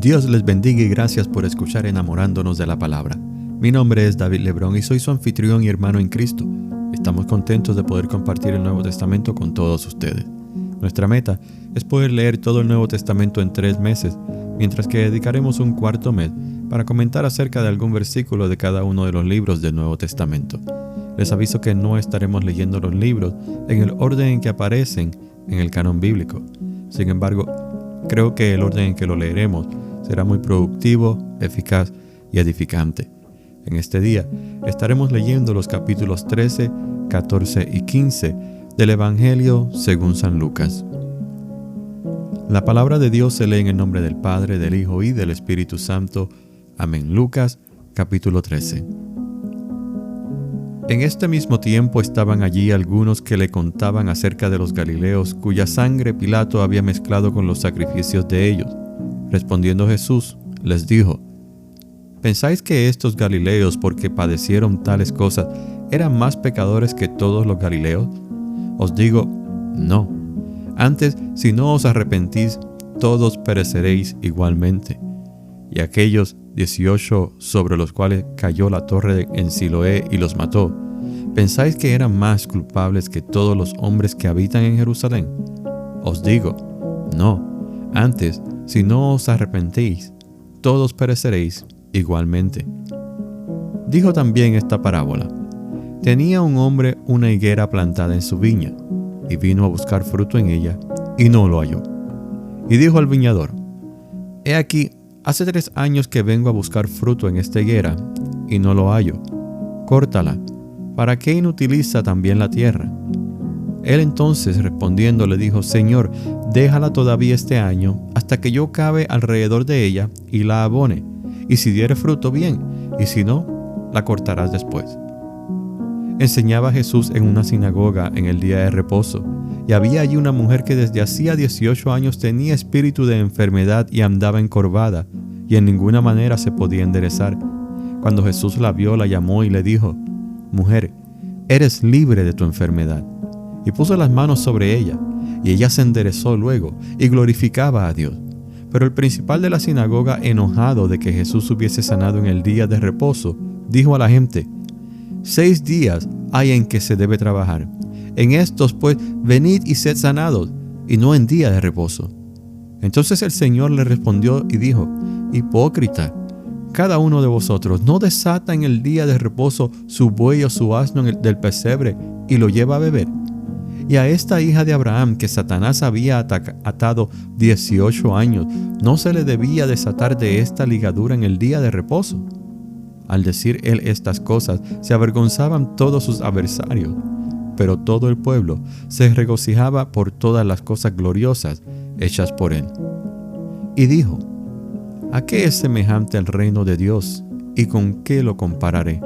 Dios les bendiga y gracias por escuchar Enamorándonos de la Palabra. Mi nombre es David Lebrón y soy su anfitrión y hermano en Cristo. Estamos contentos de poder compartir el Nuevo Testamento con todos ustedes. Nuestra meta es poder leer todo el Nuevo Testamento en 3 meses, mientras que dedicaremos un cuarto mes para comentar acerca de algún versículo de cada uno de los libros del Nuevo Testamento. Les aviso que no estaremos leyendo los libros en el orden en que aparecen en el canon bíblico. Sin embargo, creo que el orden en que lo leeremos será muy productivo, eficaz y edificante. En este día estaremos leyendo los capítulos 13, 14 y 15 del Evangelio según San Lucas. La palabra de Dios se lee en el nombre del Padre, del Hijo y del Espíritu Santo. Amén. Lucas, capítulo 13. En este mismo tiempo estaban allí algunos que le contaban acerca de los galileos, cuya sangre Pilato había mezclado con los sacrificios de ellos. Respondiendo Jesús, les dijo: ¿Pensáis que estos galileos, porque padecieron tales cosas, eran más pecadores que todos los galileos? Os digo, no. Antes, si no os arrepentís, todos pereceréis igualmente. Y aquellos 18 sobre los cuales cayó la torre en Siloé y los mató, ¿pensáis que eran más culpables que todos los hombres que habitan en Jerusalén? Os digo, no. Antes, si no os arrepentís, todos pereceréis igualmente. Dijo también esta parábola: tenía un hombre una higuera plantada en su viña, y vino a buscar fruto en ella, y no lo halló. Y dijo al viñador: He aquí, hace 3 años que vengo a buscar fruto en esta higuera, y no lo hallo. Córtala. ¿Para qué inutiliza también la tierra? Él entonces respondiendo le dijo: Señor, déjala todavía este año, hasta que yo cabe alrededor de ella y la abone, y si diere fruto, bien, y si no, la cortarás después. Enseñaba Jesús en una sinagoga en el día de reposo, y había allí una mujer que desde hacía 18 años tenía espíritu de enfermedad y andaba encorvada, y en ninguna manera se podía enderezar. Cuando Jesús la vio, la llamó y le dijo: Mujer, eres libre de tu enfermedad. Y puso las manos sobre ella, y ella se enderezó luego, y glorificaba a Dios. Pero el principal de la sinagoga, enojado de que Jesús hubiese sanado en el día de reposo, dijo a la gente: 6 días hay en que se debe trabajar. En estos, pues, venid y sed sanados, y no en día de reposo. Entonces el Señor le respondió y dijo: Hipócrita, cada uno de vosotros no desata en el día de reposo su buey o su asno del pesebre y lo lleva a beber. Y a esta hija de Abraham, que Satanás había atado 18 años, ¿no se le debía desatar de esta ligadura en el día de reposo? Al decir él estas cosas, se avergonzaban todos sus adversarios, pero todo el pueblo se regocijaba por todas las cosas gloriosas hechas por él. Y dijo: ¿A qué es semejante el reino de Dios, y con qué lo compararé?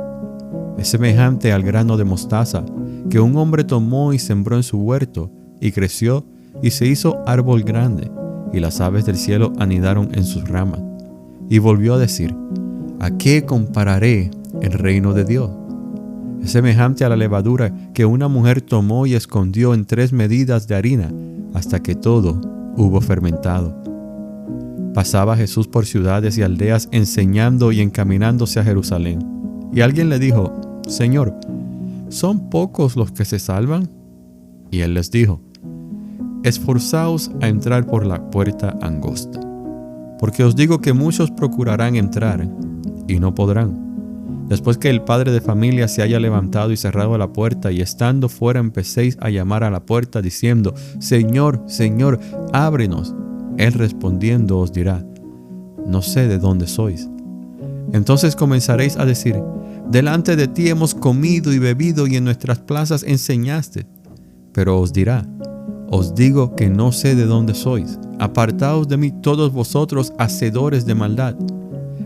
Es semejante al grano de mostaza, que un hombre tomó y sembró en su huerto, y creció, y se hizo árbol grande, y las aves del cielo anidaron en sus ramas. Y volvió a decir: ¿A qué compararé el reino de Dios? Es semejante a la levadura que una mujer tomó y escondió en 3 medidas de harina, hasta que todo hubo fermentado. Pasaba Jesús por ciudades y aldeas enseñando y encaminándose a Jerusalén. Y alguien le dijo: Señor, ¿son pocos los que se salvan? Y él les dijo: Esforzaos a entrar por la puerta angosta, porque os digo que muchos procurarán entrar y no podrán. Después que el padre de familia se haya levantado y cerrado la puerta, y estando fuera empecéis a llamar a la puerta diciendo: Señor, Señor, ábrenos. Él respondiendo os dirá: No sé de dónde sois. Entonces comenzaréis a decir: Delante de ti hemos comido y bebido, y en nuestras plazas enseñaste. Pero os dirá: Os digo que no sé de dónde sois. Apartaos de mí todos vosotros, hacedores de maldad.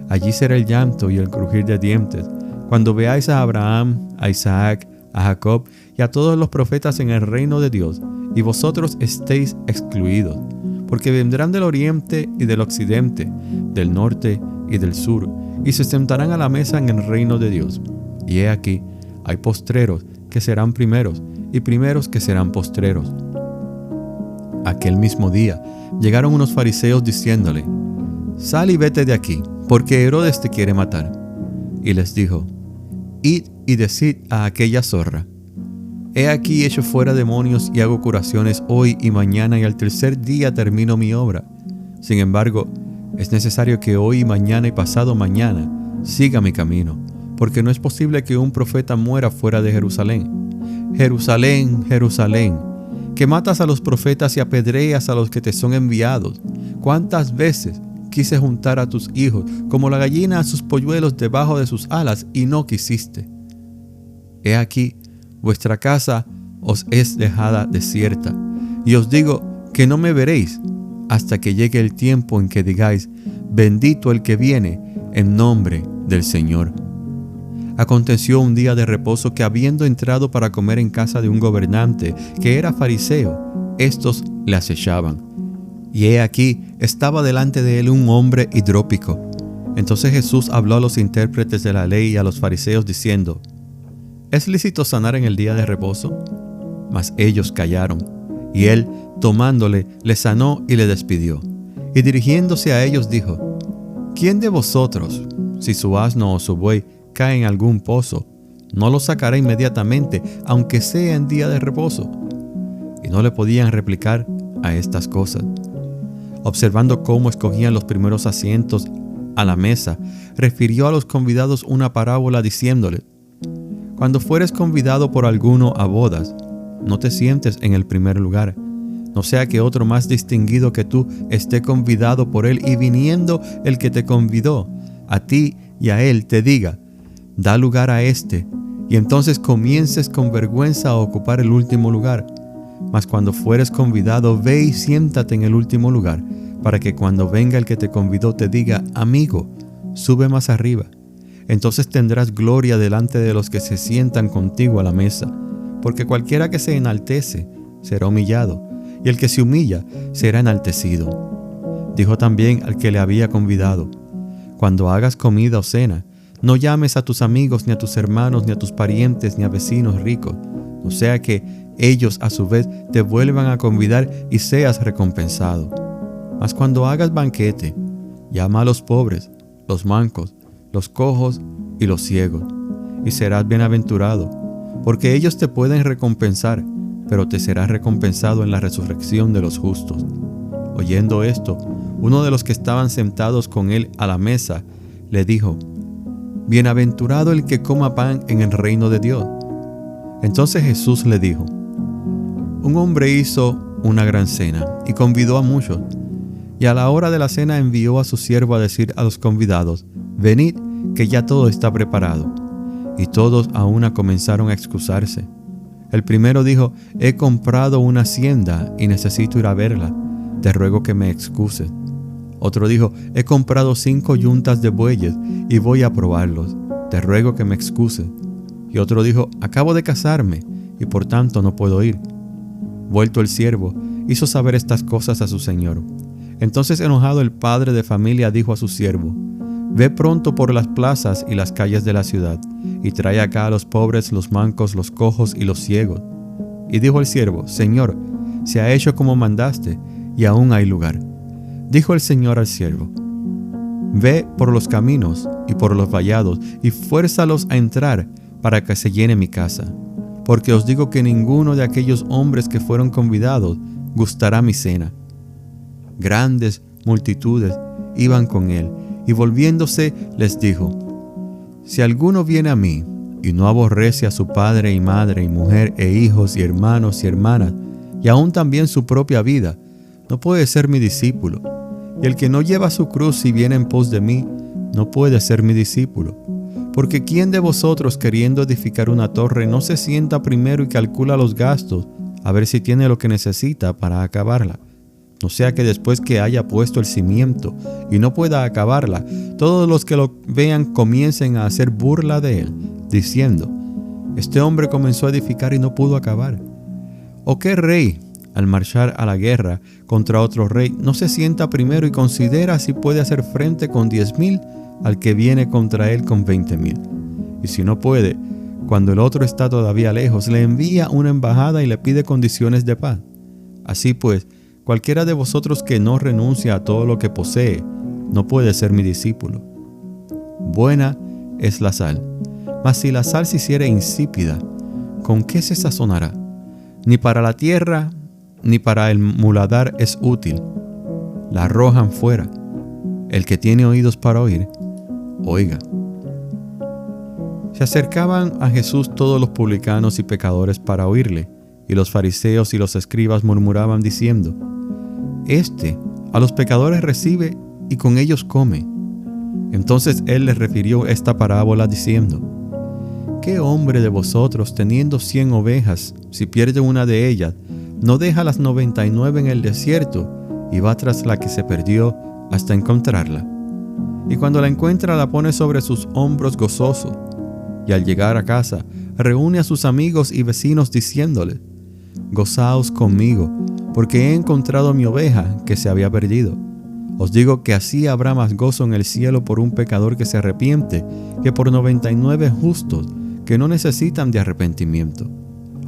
Allí será el llanto y el crujir de dientes, cuando veáis a Abraham, a Isaac, a Jacob y a todos los profetas en el reino de Dios, y vosotros estéis excluidos. Porque vendrán del oriente y del occidente, del norte y del sur, y se sentarán a la mesa en el reino de Dios. Y he aquí, hay postreros que serán primeros, y primeros que serán postreros. Aquel mismo día llegaron unos fariseos diciéndole: sal y vete de aquí, porque Herodes te quiere matar. Y les dijo, id y decid a aquella zorra, he aquí echo fuera demonios y hago curaciones hoy y mañana, y al tercer día termino mi obra. Sin embargo, es necesario que hoy y mañana y pasado mañana siga mi camino, porque no es posible que un profeta muera fuera de Jerusalén. Jerusalén, Jerusalén, que matas a los profetas y apedreas a los que te son enviados. ¿Cuántas veces quise juntar a tus hijos como la gallina a sus polluelos debajo de sus alas, y no quisiste? He aquí, vuestra casa os es dejada desierta, y os digo que no me veréis hasta que llegue el tiempo en que digáis, bendito el que viene en nombre del Señor. Aconteció un día de reposo que, habiendo entrado para comer en casa de un gobernante que era fariseo, estos le acechaban. Y he aquí, estaba delante de él un hombre hidrópico. Entonces Jesús habló a los intérpretes de la ley y a los fariseos diciendo, ¿es lícito sanar en el día de reposo? Mas ellos callaron. Y él, tomándole, le sanó y le despidió. Y dirigiéndose a ellos dijo, ¿quién de vosotros, si su asno o su buey cae en algún pozo, no lo sacará inmediatamente, aunque sea en día de reposo? Y no le podían replicar a estas cosas. Observando cómo escogían los primeros asientos a la mesa, refirió a los convidados una parábola diciéndole, cuando fueres convidado por alguno a bodas, no te sientes en el primer lugar, no sea que otro más distinguido que tú esté convidado por él, y viniendo el que te convidó, a ti y a él te diga, da lugar a este, y entonces comiences con vergüenza a ocupar el último lugar. Mas cuando fueres convidado, ve y siéntate en el último lugar, para que cuando venga el que te convidó te diga, amigo, sube más arriba. Entonces tendrás gloria delante de los que se sientan contigo a la mesa, porque cualquiera que se enaltece será humillado, y el que se humilla será enaltecido. Dijo también al que le había convidado, cuando hagas comida o cena, no llames a tus amigos, ni a tus hermanos, ni a tus parientes, ni a vecinos ricos, no sea que ellos a su vez te vuelvan a convidar y seas recompensado. Mas cuando hagas banquete, llama a los pobres, los mancos, los cojos y los ciegos, y serás bienaventurado, porque ellos te pueden recompensar, pero te serás recompensado en la resurrección de los justos. Oyendo esto, uno de los que estaban sentados con él a la mesa le dijo, bienaventurado el que coma pan en el reino de Dios. Entonces Jesús le dijo, un hombre hizo una gran cena y convidó a muchos, y a la hora de la cena envió a su siervo a decir a los convidados, venid, que ya todo está preparado. Y todos a una comenzaron a excusarse. El primero dijo, he comprado una hacienda y necesito ir a verla, te ruego que me excuses. Otro dijo, he comprado 5 yuntas de bueyes y voy a probarlos, te ruego que me excuses. Y otro dijo, acabo de casarme y por tanto no puedo ir. Vuelto el siervo, hizo saber estas cosas a su señor. Entonces enojado el padre de familia dijo a su siervo, ve pronto por las plazas y las calles de la ciudad, y trae acá a los pobres, los mancos, los cojos y los ciegos. Y dijo el siervo, Señor, se ha hecho como mandaste, y aún hay lugar. Dijo el Señor al siervo, ve por los caminos y por los vallados, y fuérzalos a entrar, para que se llene mi casa. Porque os digo que ninguno de aquellos hombres que fueron convidados gustará mi cena. Grandes multitudes iban con él, y volviéndose les dijo, si alguno viene a mí y no aborrece a su padre y madre y mujer e hijos y hermanos y hermanas, y aún también su propia vida, no puede ser mi discípulo. Y el que no lleva su cruz y viene en pos de mí, no puede ser mi discípulo. Porque ¿quién de vosotros, queriendo edificar una torre, no se sienta primero y calcula los gastos, a ver si tiene lo que necesita para acabarla? No sea que después que haya puesto el cimiento y no pueda acabarla, todos los que lo vean comiencen a hacer burla de él, diciendo, este hombre comenzó a edificar y no pudo acabar. ¿O qué rey, al marchar a la guerra contra otro rey, no se sienta primero y considera si puede hacer frente con 10,000 al que viene contra él con 20,000? Y si no puede, cuando el otro está todavía lejos, le envía una embajada y le pide condiciones de paz. Así pues, cualquiera de vosotros que no renuncia a todo lo que posee, no puede ser mi discípulo. Buena es la sal, mas si la sal se hiciere insípida, ¿con qué se sazonará? Ni para la tierra, ni para el muladar es útil. La arrojan fuera. El que tiene oídos para oír, oiga. Se acercaban a Jesús todos los publicanos y pecadores para oírle, y los fariseos y los escribas murmuraban diciendo: Este a los pecadores recibe y con ellos come. Entonces él les refirió esta parábola diciendo: ¿Qué hombre de vosotros, teniendo 100 ovejas, si pierde una de ellas, no deja las 99 en el desierto y va tras la que se perdió hasta encontrarla? Y cuando la encuentra, la pone sobre sus hombros gozoso. Y al llegar a casa, reúne a sus amigos y vecinos diciéndoles: Gozaos conmigo, porque he encontrado mi oveja que se había perdido. Os digo que así habrá más gozo en el cielo por un pecador que se arrepiente, que por 99 justos que no necesitan de arrepentimiento.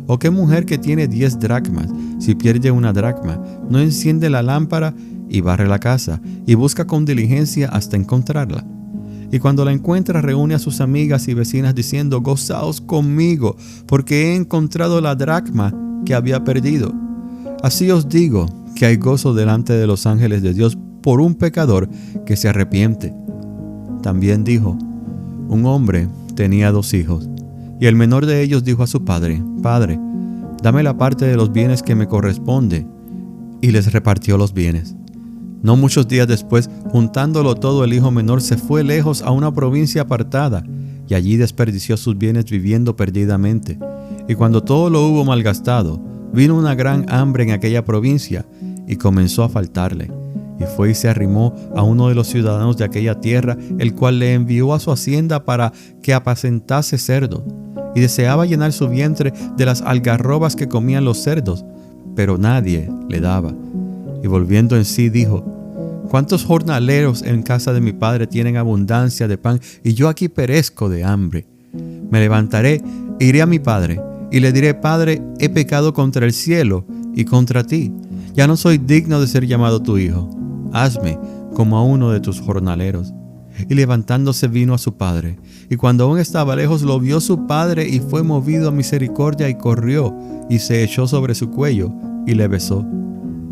¿O qué mujer que tiene 10 dracmas, si pierde una dracma, no enciende la lámpara y barre la casa, y busca con diligencia hasta encontrarla? Y cuando la encuentra, reúne a sus amigas y vecinas diciendo: Gozaos conmigo, porque he encontrado la dracma que había perdido. Así os digo que hay gozo delante de los ángeles de Dios por un pecador que se arrepiente. También dijo: Un hombre tenía 2 hijos, y el menor de ellos dijo a su padre: Padre, dame la parte de los bienes que me corresponde. Y les repartió los bienes. No muchos días después, juntándolo todo, el hijo menor se fue lejos a una provincia apartada, y allí desperdició sus bienes viviendo perdidamente. Y cuando todo lo hubo malgastado, vino una gran hambre en aquella provincia, y comenzó a faltarle. Y fue y se arrimó a uno de los ciudadanos de aquella tierra, el cual le envió a su hacienda para que apacentase cerdos. Y deseaba llenar su vientre de las algarrobas que comían los cerdos, pero nadie le daba. Y volviendo en sí dijo: ¿Cuántos jornaleros en casa de mi padre tienen abundancia de pan, y yo aquí perezco de hambre? Me levantaré, e iré a mi padre, y le diré: Padre, he pecado contra el cielo y contra ti. Ya no soy digno de ser llamado tu hijo. Hazme como a uno de tus jornaleros. Y levantándose vino a su padre. Y cuando aún estaba lejos, lo vio su padre, y fue movido a misericordia, y corrió, y se echó sobre su cuello, y le besó.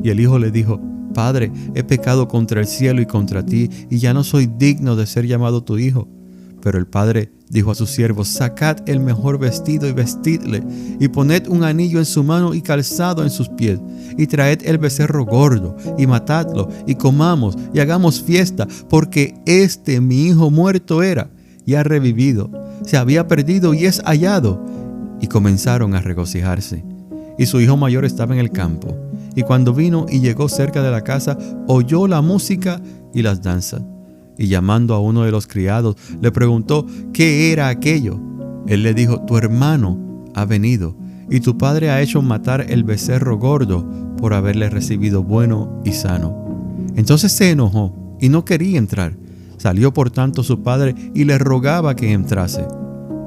Y el hijo le dijo: Padre, he pecado contra el cielo y contra ti, y ya no soy digno de ser llamado tu hijo. Pero el padre dijo a sus siervos: Sacad el mejor vestido y vestidle, y poned un anillo en su mano y calzado en sus pies, y traed el becerro gordo, y matadlo, y comamos, y hagamos fiesta, porque este mi hijo muerto era, y ha revivido, se había perdido y es hallado. Y comenzaron a regocijarse. Y su hijo mayor estaba en el campo. Y cuando vino y llegó cerca de la casa, oyó la música y las danzas. Y llamando a uno de los criados, le preguntó qué era aquello. Él le dijo: Tu hermano ha venido, y tu padre ha hecho matar el becerro gordo por haberle recibido bueno y sano. Entonces se enojó y no quería entrar. Salió por tanto su padre y le rogaba que entrase.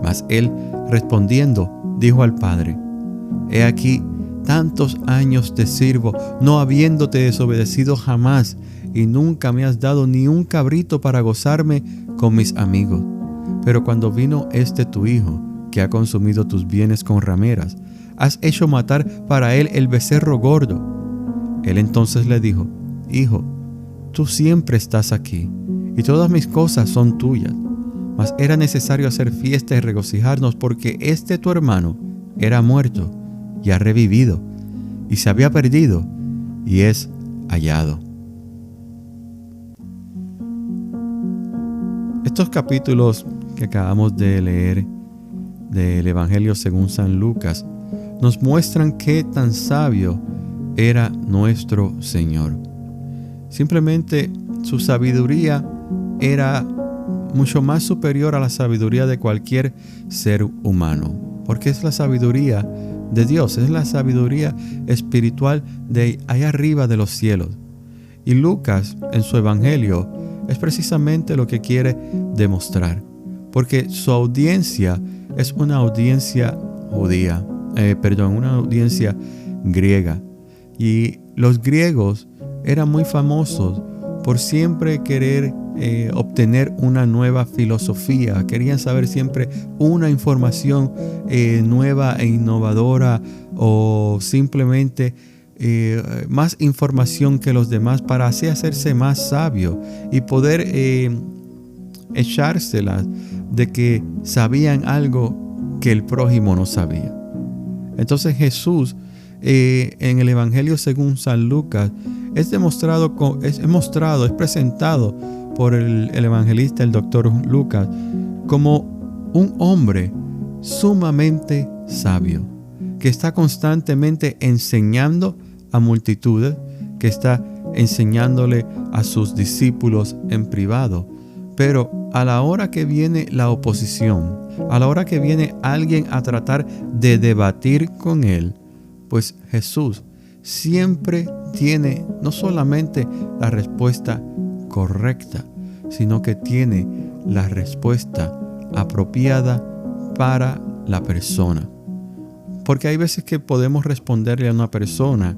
Mas él, respondiendo, dijo al padre: He aquí, tantos años te sirvo, no habiéndote desobedecido jamás, y nunca me has dado ni un cabrito para gozarme con mis amigos. Pero cuando vino este tu hijo, que ha consumido tus bienes con rameras, has hecho matar para él el becerro gordo. Él entonces le dijo: Hijo, tú siempre estás aquí, y todas mis cosas son tuyas. Mas era necesario hacer fiesta y regocijarnos, porque este tu hermano era muerto y ha revivido, y se había perdido y es hallado. Estos capítulos que acabamos de leer del Evangelio según San Lucas nos muestran qué tan sabio era nuestro Señor. Simplemente su sabiduría era mucho más superior a la sabiduría de cualquier ser humano, porque es la sabiduría de Dios, es la sabiduría espiritual de allá arriba de los cielos. Y Lucas, en su Evangelio, es precisamente lo que quiere demostrar, porque su audiencia es una audiencia judía, una audiencia griega. Y los griegos eran muy famosos por siempre querer obtener una nueva filosofía. Querían saber siempre una información nueva e innovadora, o simplemente más información que los demás, para así hacerse más sabio y poder echárselas de que sabían algo que el prójimo no sabía. Entonces Jesús, en el Evangelio según San Lucas, es presentado por el evangelista, el doctor Lucas, como un hombre sumamente sabio, que está constantemente enseñando a multitudes, que está enseñándole a sus discípulos en privado. Pero a la hora que viene la oposición, a la hora que viene alguien a tratar de debatir con él, pues Jesús siempre tiene no solamente la respuesta correcta, sino que tiene la respuesta apropiada para la persona. Porque hay veces que podemos responderle a una persona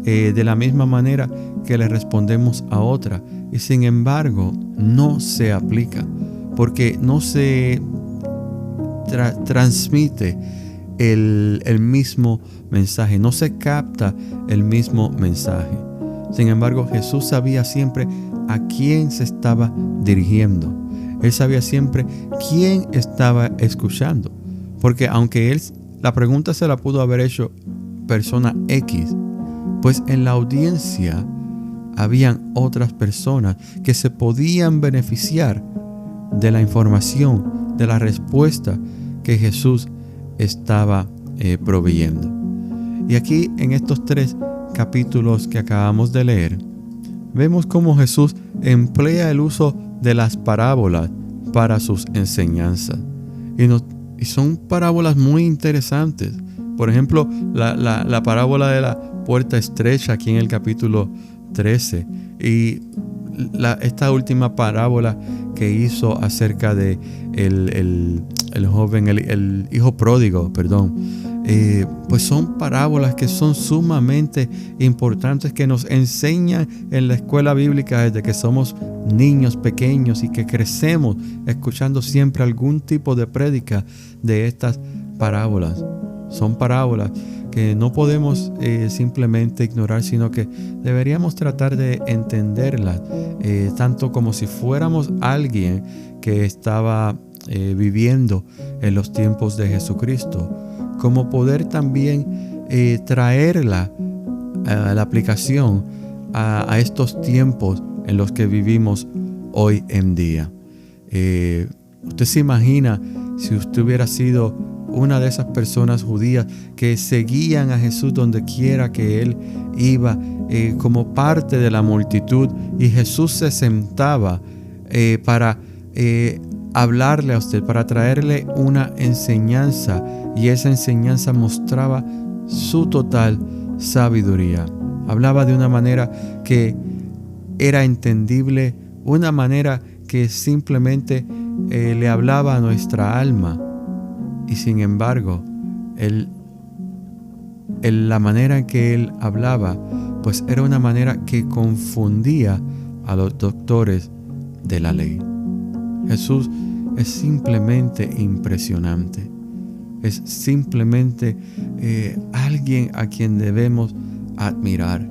de la misma manera que le respondemos a otra, y sin embargo no se aplica, porque no se transmite el mismo mensaje, no se capta el mismo mensaje. Sin embargo, Jesús sabía siempre a quién se estaba dirigiendo. Él sabía siempre quién estaba escuchando, porque aunque la pregunta se la pudo haber hecho persona X, pues en la audiencia habían otras personas que se podían beneficiar de la información, de la respuesta que Jesús estaba proveyendo. Y aquí, en estos 3 capítulos que acabamos de leer, vemos cómo Jesús emplea el uso de las parábolas para sus enseñanzas. Y son parábolas muy interesantes. Por ejemplo, la parábola de la puerta estrecha, aquí en el capítulo 13, y esta última parábola que hizo acerca de el joven, el hijo pródigo, pues son parábolas que son sumamente importantes, que nos enseñan en la escuela bíblica desde que somos niños pequeños y que crecemos escuchando siempre algún tipo de prédica de estas parábolas. Son parábolas que no podemos simplemente ignorar, sino que deberíamos tratar de entenderlas, tanto como si fuéramos alguien que estaba viviendo en los tiempos de Jesucristo, como poder también traerla a la aplicación a estos tiempos en los que vivimos hoy en día. Usted se imagina si usted hubiera sido una de esas personas judías que seguían a Jesús donde quiera que él iba, como parte de la multitud, y Jesús se sentaba para hablarle a usted, para traerle una enseñanza, y esa enseñanza mostraba su total sabiduría. Hablaba de una manera que era entendible, una manera que simplemente le hablaba a nuestra alma. Y sin embargo, la manera en que él hablaba, pues era una manera que confundía a los doctores de la ley. Jesús es simplemente impresionante. Es simplemente alguien a quien debemos admirar,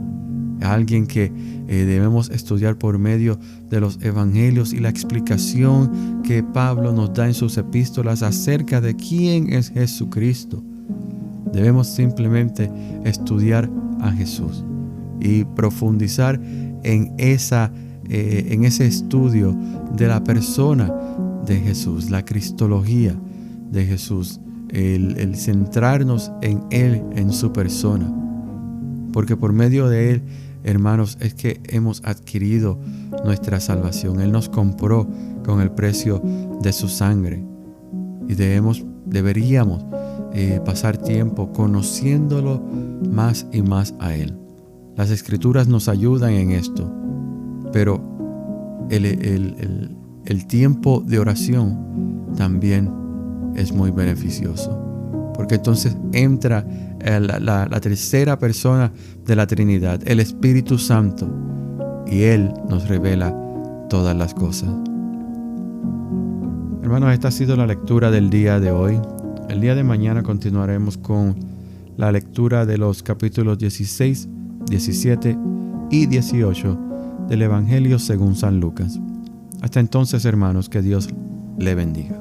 alguien que debemos estudiar por medio de los evangelios y la explicación que Pablo nos da en sus epístolas acerca de quién es Jesucristo. Debemos simplemente estudiar a Jesús y profundizar en ese estudio de la persona de Jesús, la cristología de Jesús, el centrarnos en Él, en su persona. Porque por medio de Él, hermanos, es que hemos adquirido nuestra salvación. Él nos compró con el precio de su sangre. Y deberíamos pasar tiempo conociéndolo más y más a Él. Las Escrituras nos ayudan en esto, pero el tiempo de oración también es muy beneficioso, porque entonces entra la tercera persona de la Trinidad, el Espíritu Santo, y Él nos revela todas las cosas. Hermanos, esta ha sido la lectura del día de hoy. El día de mañana continuaremos con la lectura de los capítulos 16, 17 y 18 del Evangelio según San Lucas. Hasta entonces, hermanos, que Dios le bendiga.